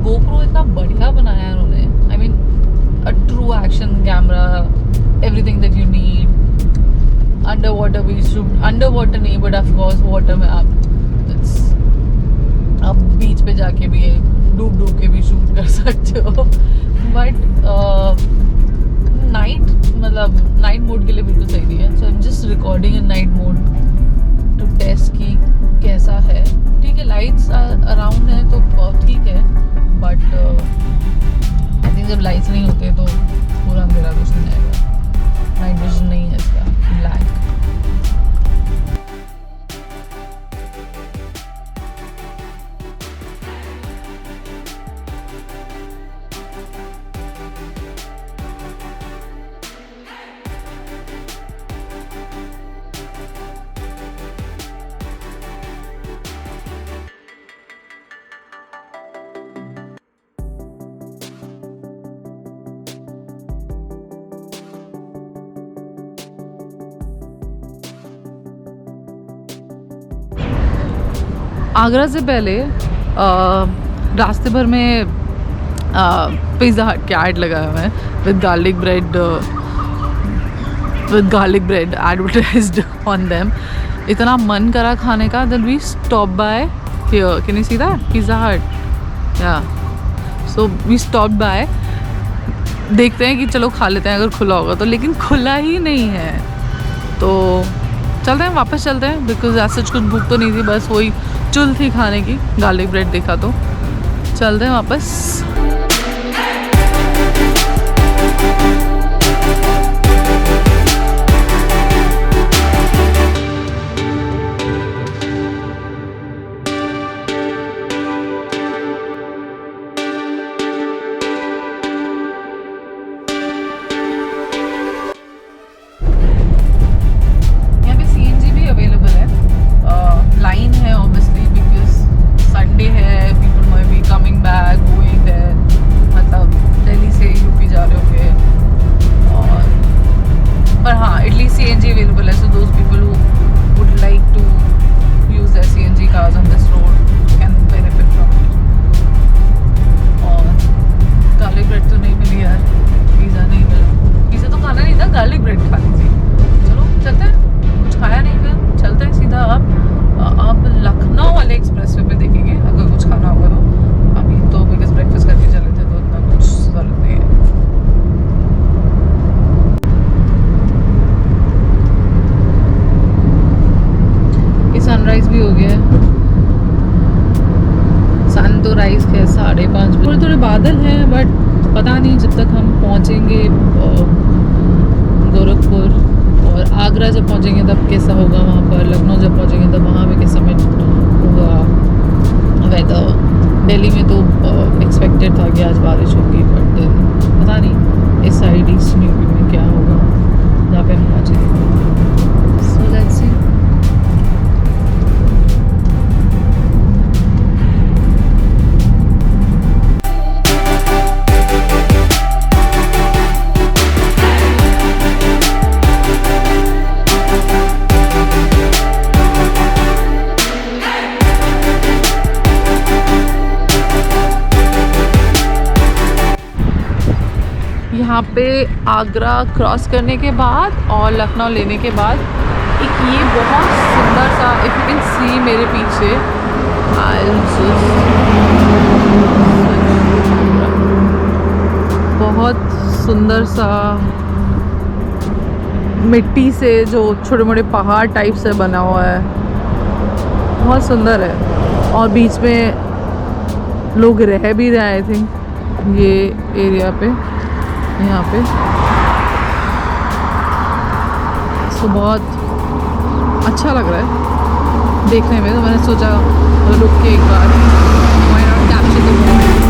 GoPro इतना बढ़िया बनाया है उन्होंने. I mean, a true action camera, everything that you need. Underwater we shoot, underwater नहीं, but of course water में आप बीच पे जाके भी डूब के भी शूट कर सकते हो. बट नाइट मोड के लिए बिल्कुल सही नहीं है. So I am just recording in night mode to test कि कैसा है. ठीक है, लाइट्स अराउंड है तो ठीक है, बट आई थिंक जब लाइट्स नहीं होते तो पूरा अंधेरा कुछ नहीं आएगा. नाइट विजन नहीं है इसका, ब्लैक. आगरा से पहले रास्ते भर में पिज़्ज़ा हट के ऐड लगाया हुआ है with garlic bread advertised on them. इतना मन करा खाने का that we stopped by here. Can you see that? Pizza Hut. Yeah. So we stopped by. देखते हैं कि चलो खा लेते हैं अगर खुला होगा तो, लेकिन खुला ही नहीं है. तो चलते हैं, वापस चलते हैं, बिकॉज ऐसा कुछ भूख तो नहीं थी, बस वही चुल थी खाने की. गार्लिक ब्रेड देखा तो चलते हैं वापस. सनराइज भी हो गया है. सन तो राइज है 5:30. थोड़े बादल हैं, बट पता नहीं जब तक हम पहुंचेंगे गोरखपुर और आगरा जब पहुंचेंगे तब कैसा होगा वहाँ पर. लखनऊ जब पहुंचेंगे तब वहाँ पे कैसा होगा वेदर. दिल्ली में तो एक्सपेक्टेड था कि आज बारिश होगी, बट पता नहीं इस साइड ईस्ट यूपी में क्या होगा जहाँ पे हम पहुँचेंगे. So let's see. यहाँ पे आगरा क्रॉस करने के बाद और लखनऊ लेने के बाद एक ये बहुत सुंदर सा, इफ यू कैन सी मेरे पीछे, बहुत सुंदर सा मिट्टी से जो छोटे मोटे पहाड़ टाइप से बना हुआ है, बहुत सुंदर है. और बीच में लोग रह भी रहे हैं आई थिंक ये एरिया पे, यहाँ पे. सो बहुत अच्छा लग रहा है देखने में. तो मैंने सोचा रुक के एक बार why not capture the moment.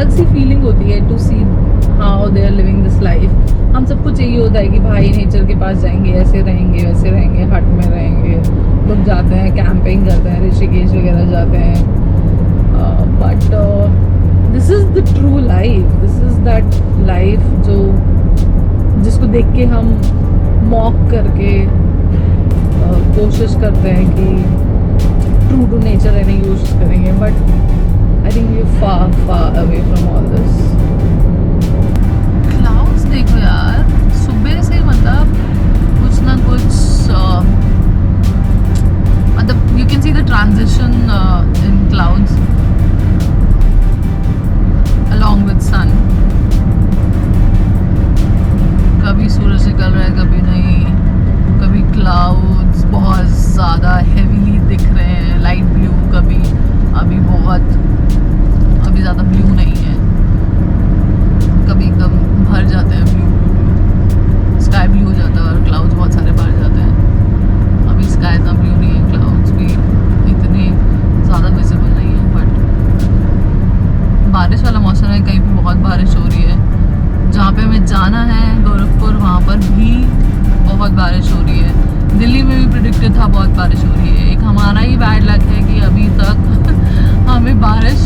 अलग सी फीलिंग होती है to see how they are living this life. हम सबको चाहिए होता है कि भाई नेचर के पास जाएंगे, ऐसे रहेंगे वैसे रहेंगे, हट में रहेंगे। लोग जाते हैं कैंपिंग करते हैं, ऋषिकेश वगैरह जाते हैं, but this is the true life, this is that life जो जिसको देख के हम मॉक करके कोशिश करते हैं कि ट्रू टू नेचर रहने की कोशिश करेंगे, but I think we far far away from all this. Clouds देखो यार, सुबह से मतलब कुछ ना कुछ मतलब you can see the transition in clouds along with sun। कभी सूरज निकल रहा है, कभी नहीं, कभी क्लाउड्स बहुत ज़्यादा हेवीली दिख रहे हैं, लाइट ब्लू, कभी अभी ज़्यादा ब्लू नहीं है, कभी एकदम भर जाते हैं ब्लू, स्काई ब्लू हो जाता है और क्लाउड्स बहुत सारे भर जाते हैं। अभी स्काई इतना ब्लू नहीं है, क्लाउड्स भी इतने ज़्यादा विजिबल नहीं है, बट बारिश वाला मौसम है, कहीं पे बहुत बारिश हो रही है। जहाँ पे हमें जाना है गोरखपुर, वहाँ पर भी बहुत बारिश हो रही है। दिल्ली में भी प्रेडिक्टेड था बहुत बारिश हो रही है। एक हमारा ही बैड लक है कि अभी तक हमें बारिश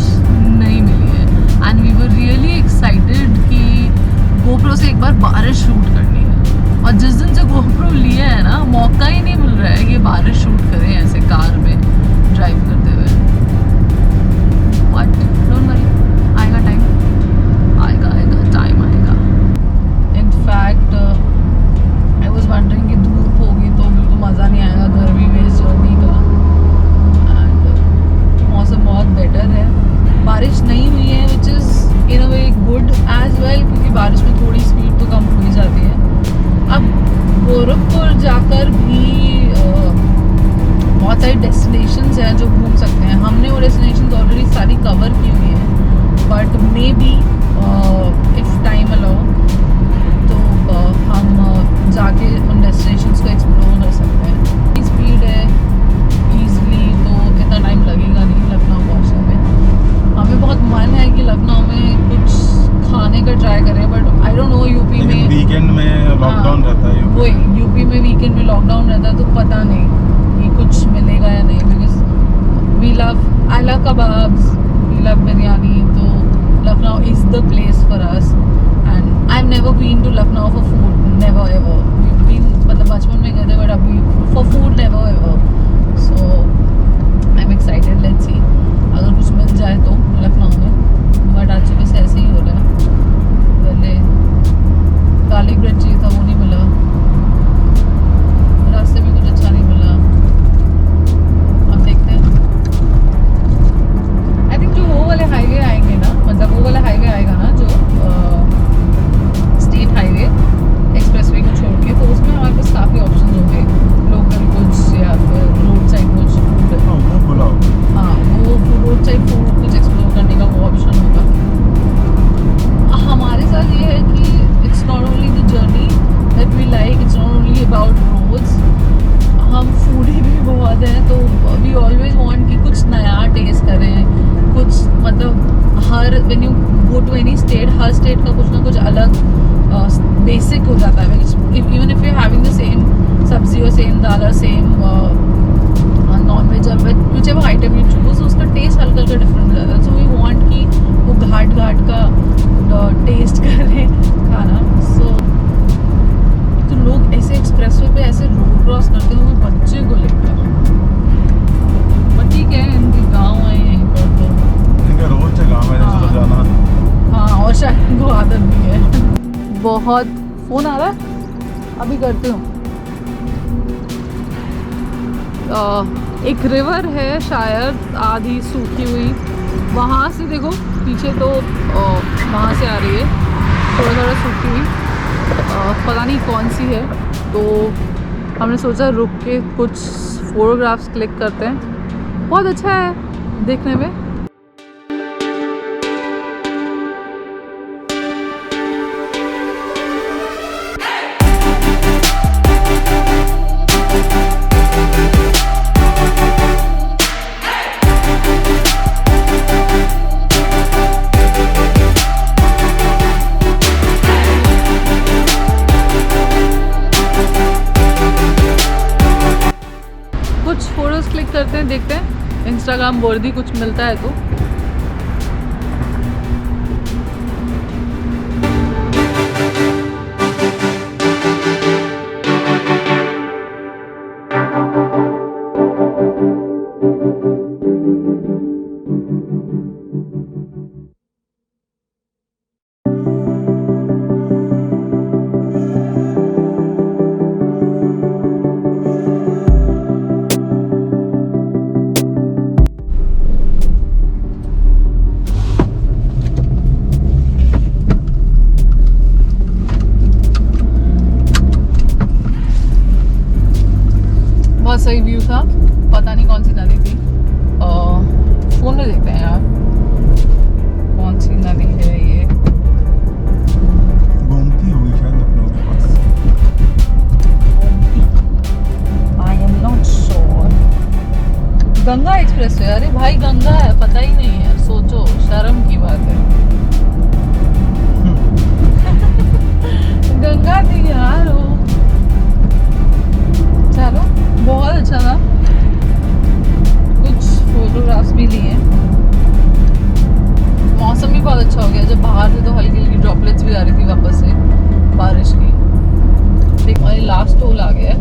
नहीं मिली है। And we were really excited कि गोप्रो से एक बार बारिश शूट करनी है, और जिस दिन से गोप्रो लिया है ना, मौका ही नहीं मिल रहा है कि बारिश शूट करें ऐसे कार में ड्राइव करते हुए। बट डोंट वरी, आएगा टाइम, टाइम आएगा। इनफैक्ट आई वाज वंडरिंग कि धूप होगी तो बिल्कुल मज़ा नहीं आएगा गर्मी में इस जर्नी का। एंड मौसम बहुत बेटर है, बारिश नहीं हुई है, which is in a way good as well, क्योंकि बारिश में थोड़ी स्पीड तो कम हो ही जाती है। अब गोरखपुर जाकर भी बहुत सारी डेस्टिनेशंस हैं जो घूम सकते हैं। हमने वो डेस्टिनेशंस ऑलरेडी सारी कवर की हुई हैं, but may be if time allow तो हम जाके उन डेस्टिनेशंस को एक्सप्लोर कर सकते हैं। स्पीड है ईजली, तो इतना टाइम लगेगा नहीं लखनऊ पहुँचने में। हमें बहुत मन है कि लखनऊ में कुछ खाने का ट्राई करें, but I don't know UP में वीकेंड में लॉकडाउन रहता है। वही यूपी में वीकेंड में लॉकडाउन रहता है, तो पता नहीं कि कुछ मिलेगा या नहीं। Because I love kebabs, we love biryani, तो Lucknow is the place for us. And I have never been to Lucknow for food, never ever. मतलब बचपन में गए थे, बट अभी for food never ever. So I am excited, let's see अगर कुछ मिल जाए तो लखनऊ में। बट आज बस ऐसे ही हो रहा है। पहले गार्लिक ब्रेड चाहिए था, वो नहीं मिला, रास्ते में कुछ अच्छा नहीं मिला। अब देखते हैं, आई थिंक जो वो वाले हाईवे आएंगे ना, मतलब वो वाला हाईवे आएगा ना जो स्टेट हाईवे एक्सप्रेसवे को छोड़ के, तो उसमें हमारे पास काफ़ी ऑप्शन होंगे, लोकल कुछ या फिर रोड साइड कुछ फूड। हाँ, वो रोड साइड फूड कुछ एक्सप्लोर करने का वो ऑप्शन होगा। हमारे साथ ये है कि it's not only the journey that we like, it's not only about roads. हम फूडी भी बहुत हैं, तो वी ऑलवेज वांट कि कुछ नया टेस्ट करें, कुछ मतलब हर when you go to any state, हर स्टेट का कुछ ना कुछ अलग बेसिक हो जाता है। Even if you having the same सब्जी और सेम दाल और सेम नॉन वेज और veg, whichever item you choose, उसका टेस्ट हल्का हल्का डिफरेंट हो जाता है। सो वी वांट कि वो घाट घाट का टेस्ट करें खाना। सो तो लोग ऐसे एक्सप्रेसवे पे ऐसे रोड क्रॉस करते हुए बच्चे को लेकर, बट ठीक है, इनके गाँव है यहीं पर, तो इनका रोज से गाँव है तो जाना। हाँ, और शायद इनको आदत भी है। बहुत फ़ोन आ रहा है, अभी करती हूँ। एक रिवर है शायद आधी सूखी हुई, वहाँ से देखो पीछे, तो वहाँ से आ रही है थोड़ा थोड़ा सूखी हुई, पता नहीं कौन सी है। तो हमने सोचा रुक के कुछ फोटोग्राफ्स क्लिक करते हैं। बहुत अच्छा है देखने में। कुछ फोटोज क्लिक करते हैं, देखते हैं इंस्टाग्राम वर्दी कुछ मिलता है तो। बहुत सही व्यू था, पता नहीं कौन सी नदी थी, फोन में देखते हैं यार कौन सी नदी है ये। गोमती होगी शायद लखनऊ के पास। I am not sure. Ganga express है, अरे भाई गंगा है, पता ही नहीं है, सोचो शर्म की बात है। गंगा थी यार वो। चलो बहुत अच्छा था, कुछ फोटोग्राफ्स भी लिए। मौसम भी बहुत अच्छा हो गया, जब बाहर थे तो हल्की हल्की ड्रॉपलेट्स भी आ रही थी वापस से बारिश की। देखो ये लास्ट टोल आ गया है,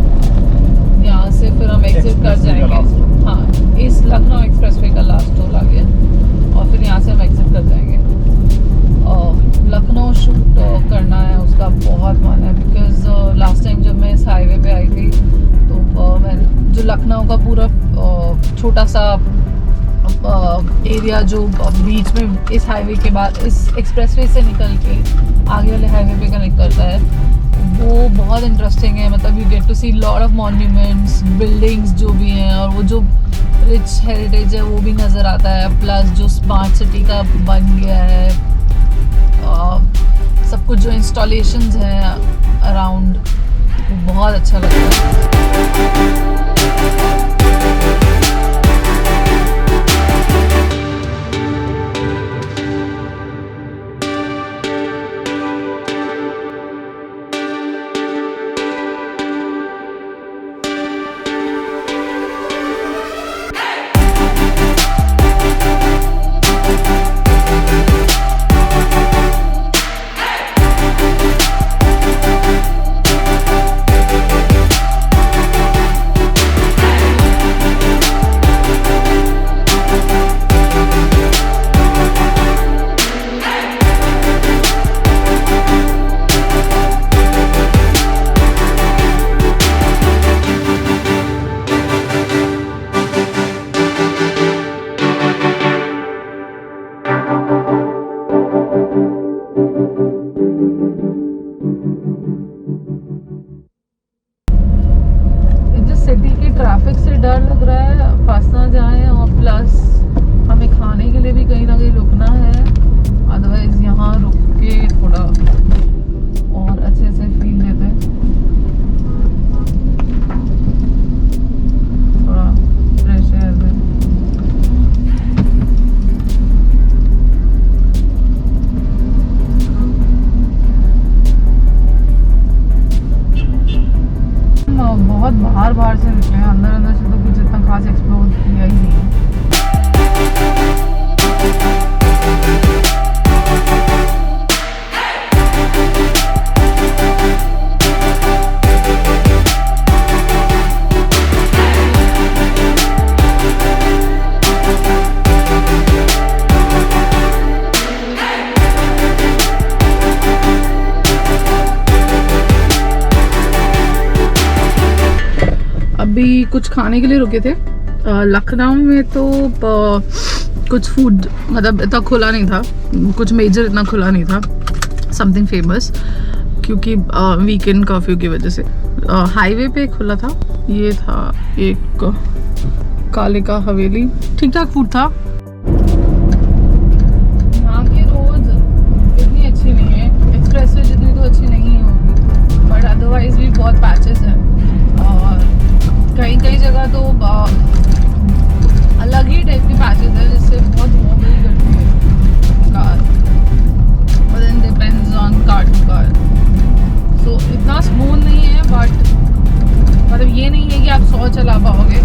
यहाँ से फिर हम एग्जिट कर जाएंगे। हाँ, इस लखनऊ एक्सप्रेसवे का लास्ट टोल आ गया और फिर यहाँ से हम एग्जिट कर जाएंगे। और लखनऊ शूट करना है, उसका बहुत मन है, बिकॉज लास्ट टाइम जब मैं इस हाईवे पे आई थी तो मैं जो लखनऊ का पूरा छोटा सा एरिया जो बीच में इस हाईवे के बाद इस एक्सप्रेसवे से निकल के आगे वाले हाईवे पे कनेक्ट करता है, वो बहुत इंटरेस्टिंग है। मतलब you get to see lot of monuments, buildings जो भी हैं, और वो जो रिच हेरिटेज है वो भी नज़र आता है, प्लस जो स्मार्ट सिटी का बन गया है, सब कुछ जो इंस्टॉलेशंस हैं अराउंड, वो बहुत अच्छा लगता है। सिटी की ट्रैफिक से डर लग रहा है, फंस ना जाए, और प्लस हमें खाने के लिए भी कहीं ना कहीं रुकना है, अदरवाइज यहाँ रुक के थोड़ा और अच्छे से फील लेते हैं, थोड़ा फ्रेश एयर में। बहुत बाहर से निकले हैं, अंदर से तो कुछ इतना खास एक्सप्लोर किया ही नहीं है। अभी कुछ खाने के लिए रुके थे लखनऊ में, तो कुछ फूड मतलब इतना खुला नहीं था, कुछ मेजर इतना खुला नहीं था, समथिंग फेमस, क्योंकि वीकेंड कर्फ्यू की वजह से। हाईवे पे खुला था, ये था एक काले का हवेली, ठीक ठाक फूड था। यहाँ की रोड इतनी अच्छी नहीं है, एक्सप्रेसवे जितनी तो अच्छी नहीं होगी, बट अदरवाइज भी बहुत पैचेस हैं, और कई कई जगह तो अलग ही टाइप की पैचेस है, जिससे बहुत वॉबल करती है कार, और then depends on car to car. So इतना स्मूथ नहीं है, बट मतलब ये नहीं है कि आप 100 चला पाओगे,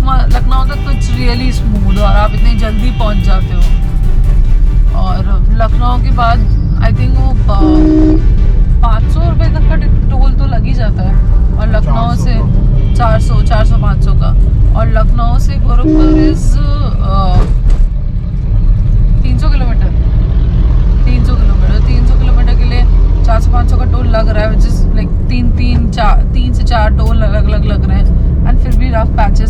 लखनऊ तक तो इट्स रियली स्मूथ और आप इतनी जल्दी पहुंच जाते हो। और लखनऊ के बाद आई थिंक वो 500 रुपये तक का टोल तो लग ही जाता है। और लखनऊ से 400-500 का। और लखनऊ से गोरखपुर इज 300 किलोमीटर। 300 किलोमीटर के लिए 400-500 का टोल लग रहा है, विच इज लाइक 3 से 4 टोल अलग अलग लग रहे हैं। एंड फिर भी रफ पैचेस